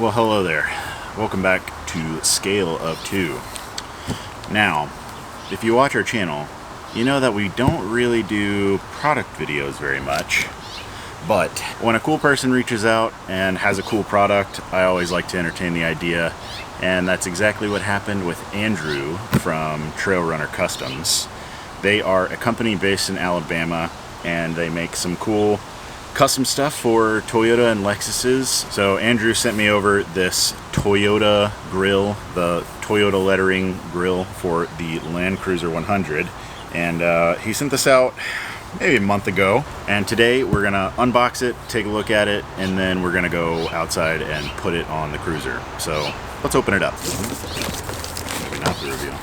Well, hello there. Welcome back to Scale of 2. Now, if you watch our channel, you know that we don't really do product videos very much. But when a cool person reaches out and has a cool product, I always like to entertain the idea. And that's exactly what happened with Andrew from Trail Runner Customs. They are a company based in Alabama, and they make some cool custom stuff for Toyota and Lexuses. So Andrew sent me over this Toyota grill, the Toyota lettering grill for the Land Cruiser 100. And he sent this out maybe a month ago. And today we're gonna unbox it, take a look at it, and then we're gonna go outside and put it on the Cruiser. So let's open it up. Maybe not the reveal.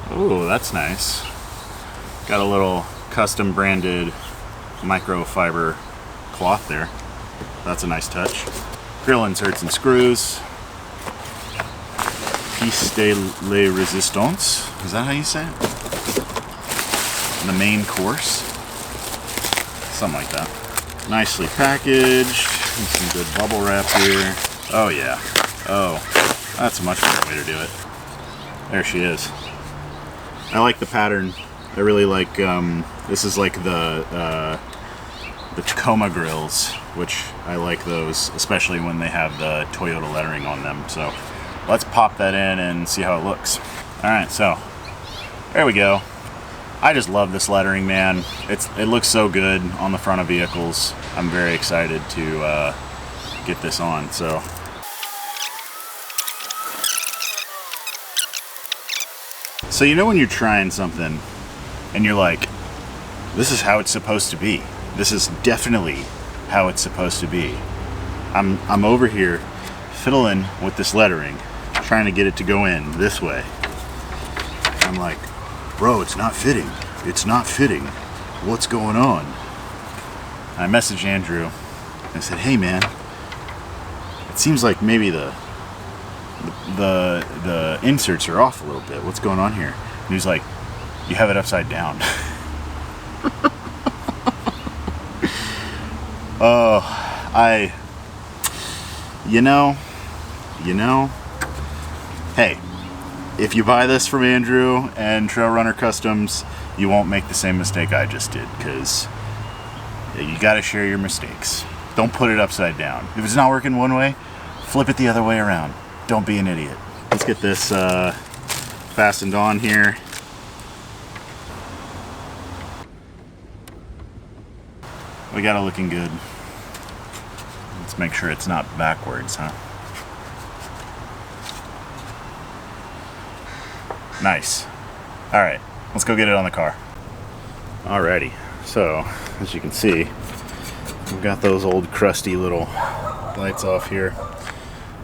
Oh, that's nice. Got a little custom branded microfiber cloth there. That's a nice touch. Grill inserts and screws. Pièce de la résistance. Is that how you say it? The main course. Something like that. Nicely packaged. Some good bubble wrap here. Oh yeah. Oh, that's a much better way to do it. There she is. I like the pattern. I really like, this is like the Tacoma grills, which I like those, especially when they have the Toyota lettering on them. So let's pop that in and see how it looks. All right, so there we go. I just love this lettering, man. It looks so good on the front of vehicles. I'm very excited to get this on. So you know when you're trying something and you're like, this is how it's supposed to be. This is definitely how it's supposed to be. I'm over here fiddling with this lettering, trying to get it to go in this way. I'm like, bro, it's not fitting. It's not fitting. What's going on? I messaged Andrew. I said, hey man, it seems like maybe the inserts are off a little bit. What's going on here? And he was like, you have it upside down. Oh, you know, hey, if you buy this from Andrew and Trail Runner Customs, you won't make the same mistake I just did, because you gotta share your mistakes. Don't put it upside down. If it's not working one way, flip it the other way around. Don't be an idiot. Let's get this fastened on here. We got it looking good. Let's make sure it's not backwards, huh? Nice. All right, let's go get it on the car. Alrighty, so as you can see, we've got those old crusty little lights off here.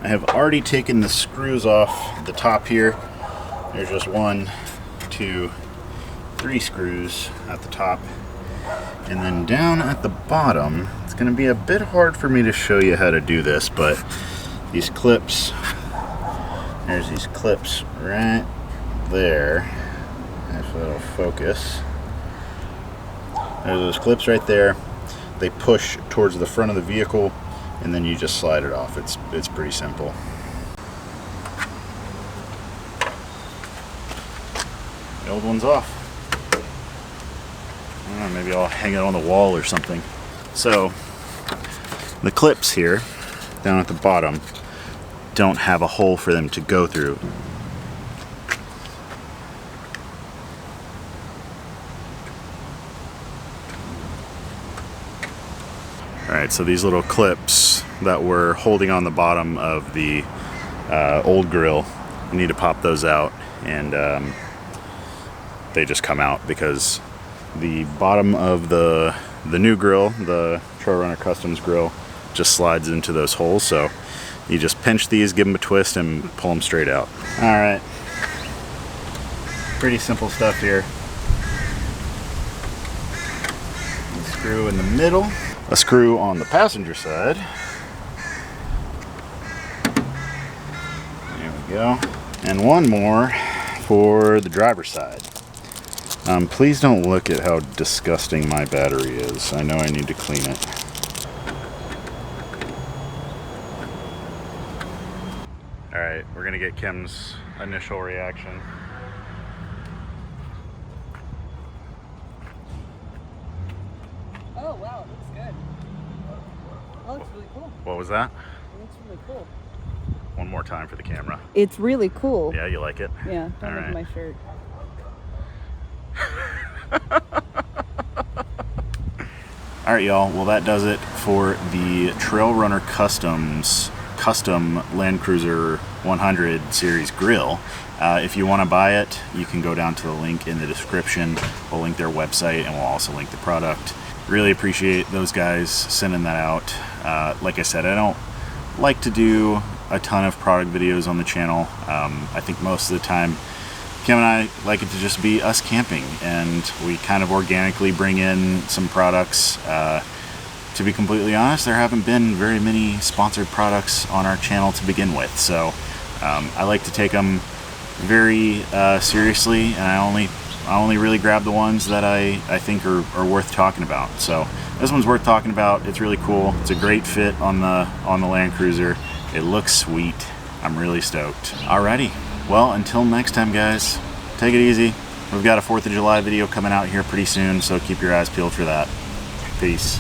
I have already taken the screws off the top here. There's just 1, 2, 3 screws at the top. And then down at the bottom, it's going to be a bit hard for me to show you how to do this, but these clips, there's these clips right there. If it'll focus. There's those clips right there. They push towards the front of the vehicle, and then you just slide it off. It's pretty simple. The old one's off. I don't know, maybe I'll hang it on the wall or something. So the clips here down at the bottom don't have a hole for them to go through. Alright, so these little clips that were holding on the bottom of the old grill, I need to pop those out, and they just come out because the bottom of the new grill, the Trail Runner Customs grill, just slides into those holes. So you just pinch these, give them a twist, and pull them straight out. Alright, pretty simple stuff here. A screw in the middle, a screw on the passenger side. There we go. And one more for the driver's side. Please don't look at how disgusting my battery is. I know I need to clean it. All right, we're gonna get Kim's initial reaction. Oh wow, it looks good. That looks really cool. What was that? It looks really cool. One more time for the camera. It's really cool. Yeah, you like it? Yeah, All I love right. my shirt. All right, y'all. Well, that does it for the Trail Runner Customs custom Land Cruiser 100 series grill. If you want to buy it, you can go down to the link in the description. We'll link their website and we'll also link the product. Really appreciate those guys sending that out. Like I said, I don't like to do a ton of product videos on the channel. I think most of the time Kim and I like it to just be us camping, and we kind of organically bring in some products. To be completely honest, there haven't been very many sponsored products on our channel to begin with, so I like to take them very seriously, and I only really grab the ones that I think are worth talking about. So this one's worth talking about. It's really cool. It's a great fit on the Land Cruiser. It looks sweet. I'm really stoked. Alrighty, well, until next time, guys, take it easy. We've got a 4th of July video coming out here pretty soon, so keep your eyes peeled for that. Peace.